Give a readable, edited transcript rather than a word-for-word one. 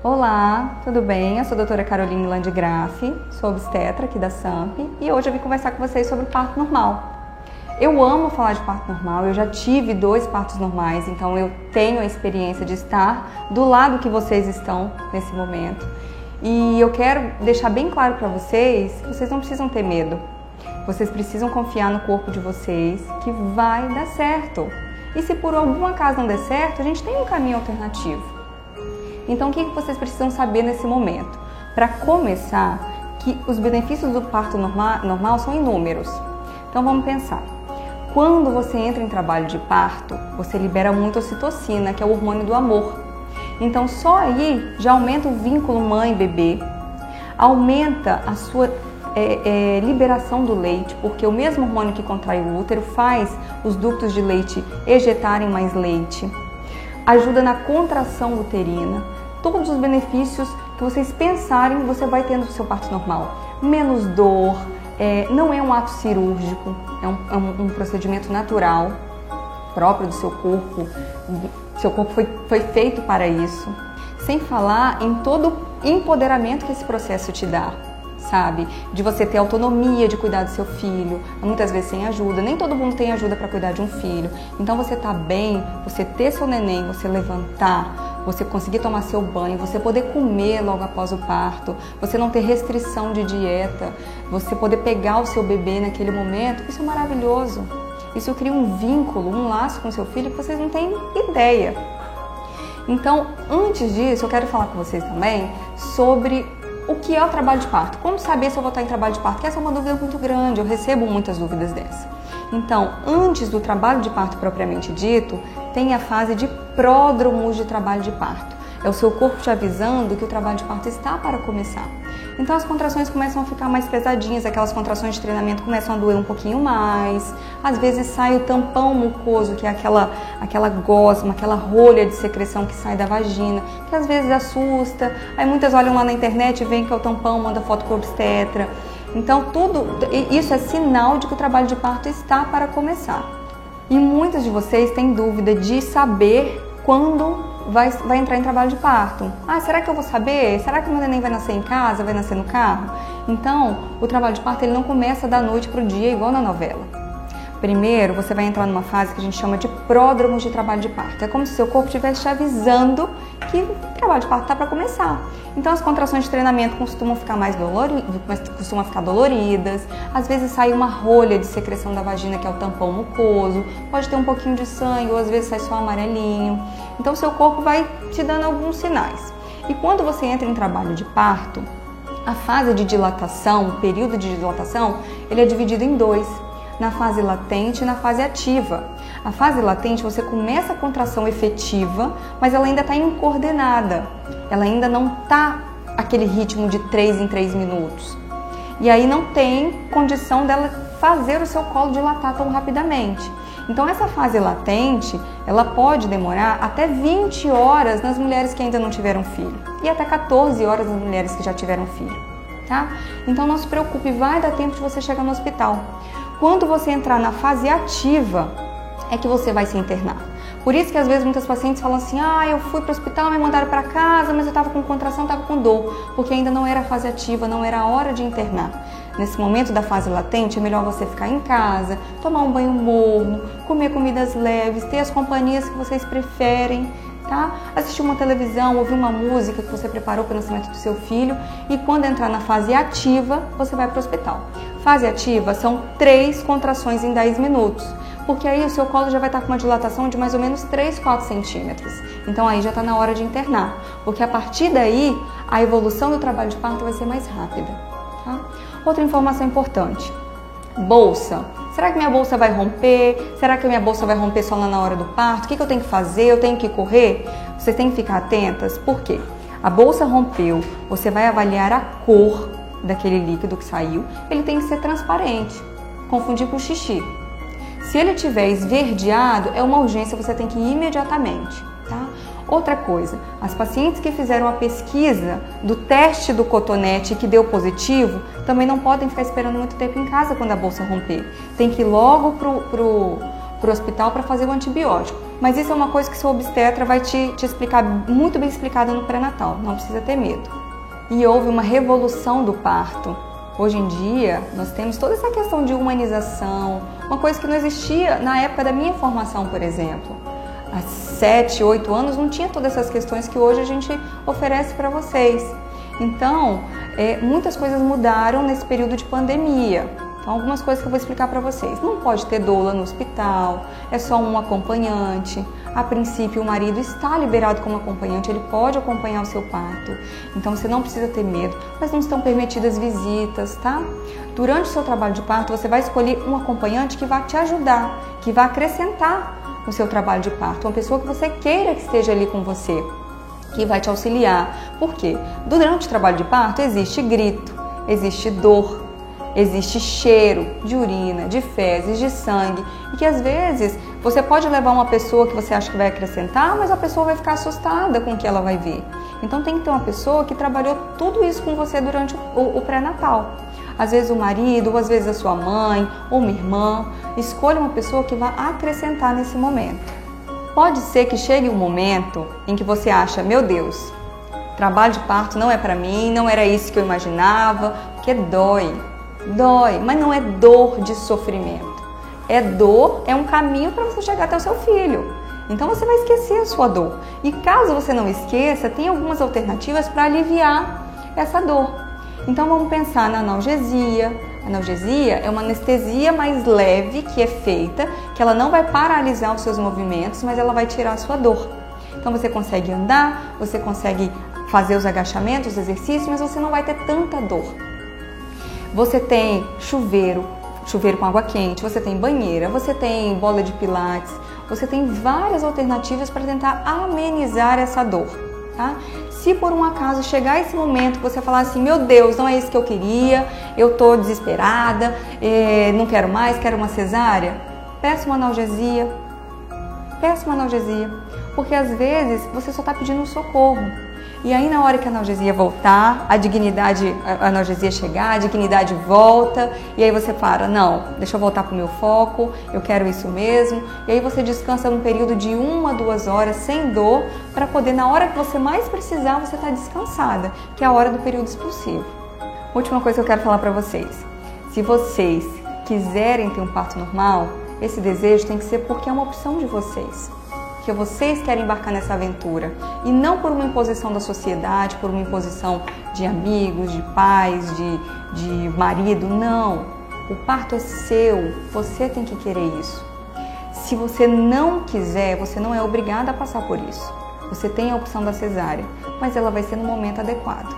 Olá, tudo bem? Eu sou a doutora Caroline Landgraf, sou obstetra aqui da SAMP e hoje eu vim conversar com vocês sobre o parto normal. Eu amo falar de parto normal, eu já tive 2 partos normais, então eu tenho a experiência de estar do lado que vocês estão nesse momento. E eu quero deixar bem claro para vocês que vocês não precisam ter medo. Vocês precisam confiar no corpo de vocês que vai dar certo. E se por algum acaso não der certo, a gente tem um caminho alternativo. Então, o que vocês precisam saber nesse momento? Para começar, que os benefícios do parto normal são inúmeros. Então, vamos pensar. Quando você entra em trabalho de parto, você libera muito ocitocina, que é o hormônio do amor. Então, só aí já aumenta o vínculo mãe-bebê, aumenta a sua liberação do leite, porque o mesmo hormônio que contrai o útero faz os ductos de leite ejetarem mais leite. Ajuda na contração uterina, todos os benefícios que vocês pensarem você vai ter no seu parto normal. Menos dor, não é um ato cirúrgico, é um procedimento natural, próprio do seu corpo. Seu corpo foi feito para isso. Sem falar em todo o empoderamento que esse processo te dá, sabe? De você ter autonomia de cuidar do seu filho, muitas vezes sem ajuda, nem todo mundo tem ajuda para cuidar de um filho. Então você tá bem, você ter seu neném, você levantar, você conseguir tomar seu banho, você poder comer logo após o parto, você não ter restrição de dieta, você poder pegar o seu bebê naquele momento, isso é maravilhoso. Isso cria um vínculo, um laço com o seu filho que vocês não têm ideia. Então, antes disso, eu quero falar com vocês também sobre o que é o trabalho de parto? Como saber se eu vou estar em trabalho de parto? Porque essa é uma dúvida muito grande, eu recebo muitas dúvidas dessa. Então, antes do trabalho de parto propriamente dito, tem a fase de pródromos de trabalho de parto. É o seu corpo te avisando que o trabalho de parto está para começar. Então as contrações começam a ficar mais pesadinhas, aquelas contrações de treinamento começam a doer um pouquinho mais. Às vezes sai o tampão mucoso, que é aquela gosma, aquela rolha de secreção que sai da vagina, que às vezes assusta. Aí muitas olham lá na internet e veem que é o tampão, manda foto para o obstetra. Então isso é sinal de que o trabalho de parto está para começar. E muitas de vocês têm dúvida de saber quando vai entrar em trabalho de parto. Será que eu vou saber? Será que o meu neném vai nascer em casa? Vai nascer no carro? Então, o trabalho de parto ele não começa da noite para o dia igual na novela. Primeiro, você vai entrar numa fase que a gente chama de pródromos de trabalho de parto. É como se seu corpo estivesse te avisando que o trabalho de parto está para começar. Então, as contrações de treinamento costumam ficar doloridas. Às vezes sai uma rolha de secreção da vagina, que é o tampão mucoso. Pode ter um pouquinho de sangue, ou às vezes sai só amarelinho. Então, seu corpo vai te dando alguns sinais. E quando você entra em trabalho de parto, a fase de dilatação, o período de dilatação, ele é dividido em 2. Na fase latente e na fase ativa. A fase latente você começa a contração efetiva, mas ela ainda está incoordenada. Ela ainda não está aquele ritmo de 3 em 3 minutos. E aí não tem condição dela fazer o seu colo dilatar tão rapidamente. Então essa fase latente, ela pode demorar até 20 horas nas mulheres que ainda não tiveram filho. E até 14 horas nas mulheres que já tiveram filho. Tá? Então não se preocupe, vai dar tempo de você chegar no hospital. Quando você entrar na fase ativa, é que você vai se internar. Por isso que às vezes muitas pacientes falam assim, eu fui para o hospital, me mandaram para casa, mas eu estava com contração, estava com dor, porque ainda não era a fase ativa, não era a hora de internar. Nesse momento da fase latente, é melhor você ficar em casa, tomar um banho morno, comer comidas leves, ter as companhias que vocês preferem, tá? Assistir uma televisão, ouvir uma música que você preparou para o nascimento do seu filho e quando entrar na fase ativa, você vai para o hospital. Fase ativa são 3 contrações em 10 minutos, porque aí o seu colo já vai estar com uma dilatação de mais ou menos 3, 4 centímetros. Então aí já está na hora de internar, porque a partir daí a evolução do trabalho de parto vai ser mais rápida. Tá? Outra informação importante, bolsa. Será que minha bolsa vai romper? Será que minha bolsa vai romper só lá na hora do parto? O que eu tenho que fazer? Eu tenho que correr? Vocês têm que ficar atentas. Por quê? A bolsa rompeu, você vai avaliar a cor daquele líquido que saiu. Ele tem que ser transparente, confundir com xixi. Se ele estiver esverdeado, é uma urgência, você tem que ir imediatamente. Tá? Outra coisa, as pacientes que fizeram a pesquisa do teste do cotonete que deu positivo, também não podem ficar esperando muito tempo em casa quando a bolsa romper. Tem que ir logo pro hospital para fazer o antibiótico. Mas isso é uma coisa que seu obstetra vai te explicar muito bem explicado no pré-natal, não precisa ter medo. E houve uma revolução do parto. Hoje em dia, nós temos toda essa questão de humanização, uma coisa que não existia na época da minha formação, por exemplo. Há 7, 8 anos não tinha todas essas questões que hoje a gente oferece para vocês. Então, muitas coisas mudaram nesse período de pandemia. Então, algumas coisas que eu vou explicar para vocês. Não pode ter doula no hospital, é só um acompanhante. A princípio, o marido está liberado como acompanhante, ele pode acompanhar o seu parto. Então, você não precisa ter medo, mas não estão permitidas visitas, tá? Durante o seu trabalho de parto, você vai escolher um acompanhante que vai te ajudar, que vai acrescentar no seu trabalho de parto. Uma pessoa que você queira que esteja ali com você, que vai te auxiliar. Por quê? Durante o trabalho de parto, existe grito, existe dor, existe cheiro de urina, de fezes, de sangue, e que às vezes você pode levar uma pessoa que você acha que vai acrescentar, mas a pessoa vai ficar assustada com o que ela vai ver. Então tem que ter uma pessoa que trabalhou tudo isso com você durante o pré-natal. Às vezes o marido, ou às vezes a sua mãe, ou uma irmã. Escolha uma pessoa que vai acrescentar nesse momento. Pode ser que chegue um momento em que você acha, meu Deus, trabalho de parto não é para mim, não era isso que eu imaginava, porque dói, mas não é dor de sofrimento. É dor, é um caminho para você chegar até o seu filho. Então você vai esquecer a sua dor. E caso você não esqueça, tem algumas alternativas para aliviar essa dor. Então vamos pensar na analgesia. A analgesia é uma anestesia mais leve que é feita, que ela não vai paralisar os seus movimentos, mas ela vai tirar a sua dor. Então você consegue andar, você consegue fazer os agachamentos, os exercícios, mas você não vai ter tanta dor. Você tem chuveiro com água quente, você tem banheira, você tem bola de pilates, você tem várias alternativas para tentar amenizar essa dor, tá? Se por um acaso chegar esse momento que você falar assim, meu Deus, não é isso que eu queria, eu tô desesperada, não quero mais, quero uma cesárea, peça uma analgesia, porque às vezes você só está pedindo um socorro. E aí na hora que a analgesia voltar, a analgesia chegar, a dignidade volta, e aí você para, não, deixa eu voltar para o meu foco, eu quero isso mesmo. E aí você descansa num período de 1 a 2 horas sem dor, para poder, na hora que você mais precisar, você tá descansada, que é a hora do período expulsivo. Última coisa que eu quero falar para vocês, se vocês quiserem ter um parto normal, esse desejo tem que ser porque é uma opção de vocês. Que vocês querem embarcar nessa aventura e não por uma imposição da sociedade, por uma imposição de amigos, de pais, de marido, não. O parto é seu, você tem que querer isso. Se você não quiser, você não é obrigada a passar por isso. Você tem a opção da cesárea, mas ela vai ser no momento adequado.